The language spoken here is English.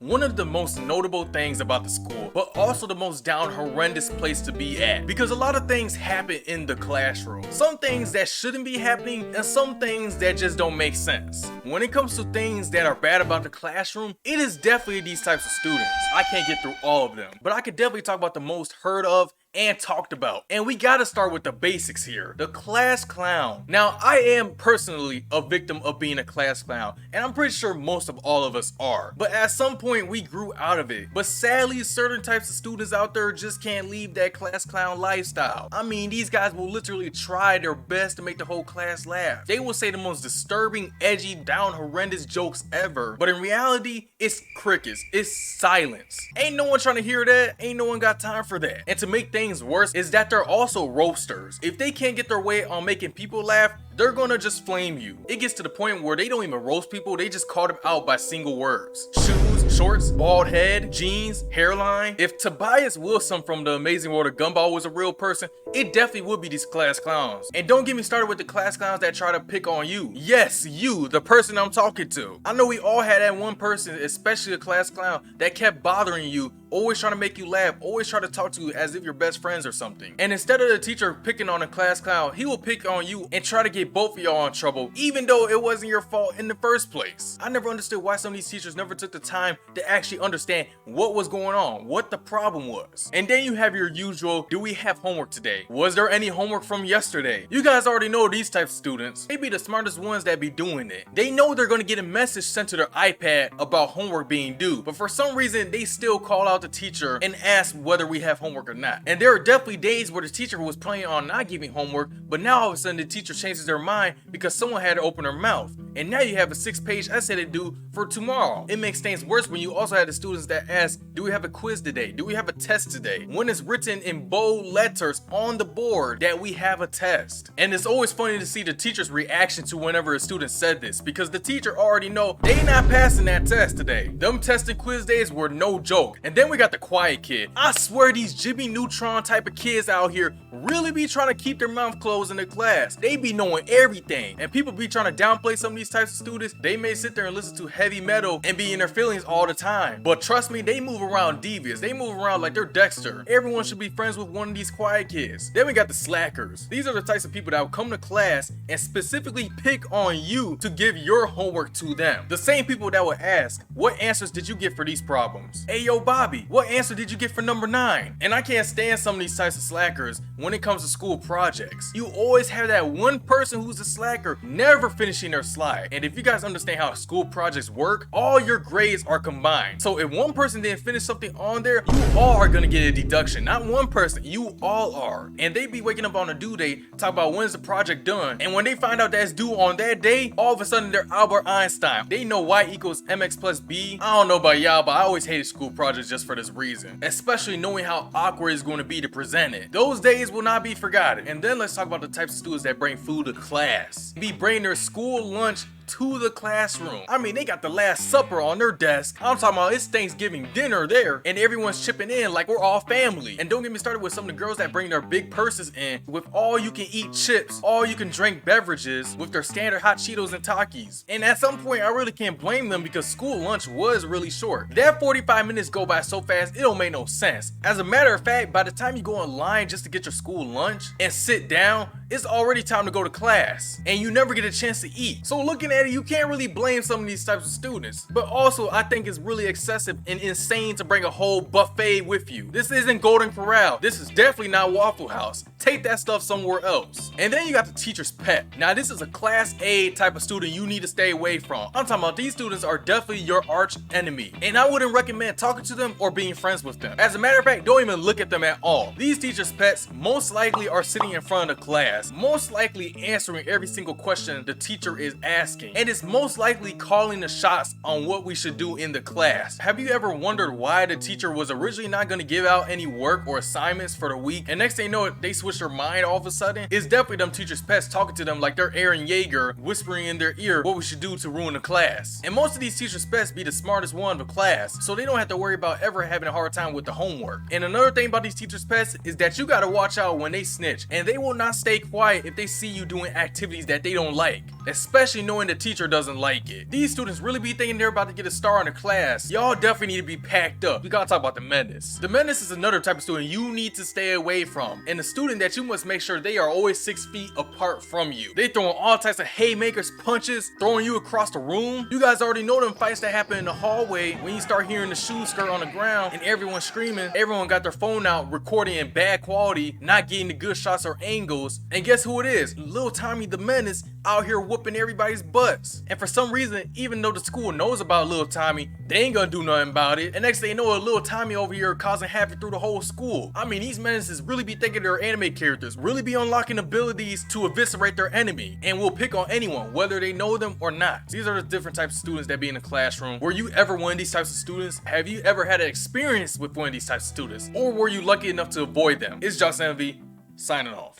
One of the most notable things about the school, but also the most down horrendous place to be at, because a lot of things happen in the classroom. Some things that shouldn't be happening and some things that just don't make sense. When it comes to things that are bad about the classroom, it is definitely these types of students. I can't get through all of them, but I could definitely talk about the most heard of and talked about. And we gotta start with the basics here. The class clown. Now, I am personally a victim of being a class clown, and I'm pretty sure most of all of us are. But at some point, we grew out of it. But sadly, certain types of students out there just can't leave that class clown lifestyle. I mean, these guys will literally try their best to make the whole class laugh. They will say the most disturbing, edgy, down horrendous jokes ever. But in reality, it's crickets. It's silence. Ain't no one trying to hear that. Ain't no one got time for that. And to make things worse is that they're also roasters. If they can't get their way on making people laugh, they're gonna just flame you. It gets to the point where they don't even roast people, they just call them out by single words. Shoes, shorts, bald head, jeans, hairline. If Tobias Wilson from The Amazing World of Gumball was a real person, it definitely would be these class clowns. And don't get me started with the class clowns that try to pick on you. Yes, you, the person I'm talking to. I know we all had that one person, especially a class clown, that kept bothering you, always trying to make you laugh, always try to talk to you as if you're best friends or something. And instead of the teacher picking on a class clown, he will pick on you and try to get both of y'all in trouble, even though it wasn't your fault in the first place. I never understood why some of these teachers never took the time to actually understand what was going on, what the problem was. And then you have your usual, do we have homework today? Was there any homework from yesterday? You guys already know these types of students. They be the smartest ones that be doing it. They know they're gonna get a message sent to their iPad about homework being due, but for some reason they still call out the teacher and ask whether we have homework or not. And there are definitely days where the teacher was planning on not giving homework, but now all of a sudden the teacher changes their mind because someone had to open their mouth. And now you have a 6-page essay to do for tomorrow. It makes things worse when you also have the students that ask, do we have a quiz today? Do we have a test today? When it's written in bold letters on the board that we have a test. And it's always funny to see the teacher's reaction to whenever a student said this, because the teacher already know they not passing that test today. Them test and quiz days were no joke. And then we got the quiet kid. I swear these Jimmy Neutron type of kids out here really be trying to keep their mouth closed in the class. They be knowing everything. And people be trying to downplay some of these types of students. They may sit there and listen to heavy metal and be in their feelings all the time. But trust me, they move around devious. They move around like they're Dexter. Everyone should be friends with one of these quiet kids. Then we got the slackers. These are the types of people that will come to class and specifically pick on you to give your homework to them. The same people that will ask, what answers did you get for these problems? Hey yo Bobby, what answer did you get for number 9? And I can't stand some of these types of slackers when it comes to school projects. You always have that one person who's a slacker never finishing their slide. And if you guys understand how school projects work, all your grades are combined. So if one person didn't finish something on there, you all are gonna get a deduction. Not one person, you all are. And they be waking up on a due date, talk about when's the project done. And when they find out that's due on that day, all of a sudden they're Albert Einstein. They know y equals mx plus b. I don't know about y'all, but I always hated school projects just for this reason. Especially knowing how awkward it's going to be to present it. Those days will not be forgotten. And then let's talk about the types of students that bring food to class. Be bringing their school lunch to the classroom. I mean, they got the Last Supper on their desk. I'm talking about it's Thanksgiving dinner there, and everyone's chipping in like we're all family. And don't get me started with some of the girls that bring their big purses in with all you can eat chips, all you can drink beverages with their standard hot Cheetos and Takis. And at some point, I really can't blame them because school lunch was really short. That 45 minutes go by so fast, it don't make no sense. As a matter of fact, by the time you go in line just to get your school lunch and sit down, it's already time to go to class, and you never get a chance to eat. So looking at it, you can't really blame some of these types of students. But also, I think it's really excessive and insane to bring a whole buffet with you. This isn't Golden Corral. This is definitely not Waffle House. Take that stuff somewhere else. And then you got the teacher's pet. Now this is a class A type of student you need to stay away from. I'm talking about these students are definitely your arch enemy. And I wouldn't recommend talking to them or being friends with them. As a matter of fact, don't even look at them at all. These teacher's pets most likely are sitting in front of the class, most likely answering every single question the teacher is asking, and it's most likely calling the shots on what we should do in the class. Have you ever wondered why the teacher was originally not going to give out any work or assignments for the week, and next thing you know it, they switch their mind all of a sudden? It's definitely them teacher's pets talking to them like they're Aaron Yeager, whispering in their ear what we should do to ruin the class. And most of these teacher's pets be the smartest one of the class, so they don't have to worry about ever having a hard time with the homework. And another thing about these teacher's pets is that you gotta watch out when they snitch, and they will not stay quiet if they see you doing activities that they don't like. especially knowing the teacher doesn't like it. These students really be thinking they're about to get a star in the class. Y'all definitely need to be packed up. We gotta talk about the menace. The menace is another type of student you need to stay away from, and a student that you must make sure they are always 6 feet apart from you. They throwing all types of haymakers, punches, throwing you across the room. You guys already know them fights that happen in the hallway when you start hearing the shoe skirt on the ground and everyone screaming. Everyone got their phone out recording in bad quality, not getting the good shots or angles. And guess who it is? Lil Tommy the Menace out here whooping everybody's butts. And for some reason, even though the school knows about Lil Tommy, they ain't gonna do nothing about it. And next thing you know, Lil Tommy over here causing havoc through the whole school. I mean, these menaces really be thinking they're anime characters, really be unlocking abilities to eviscerate their enemy, and will pick on anyone, whether they know them or not. These are the different types of students that be in the classroom. Were you ever one of these types of students? Have you ever had an experience with one of these types of students? Or were you lucky enough to avoid them? ItzJoshNv, signing off.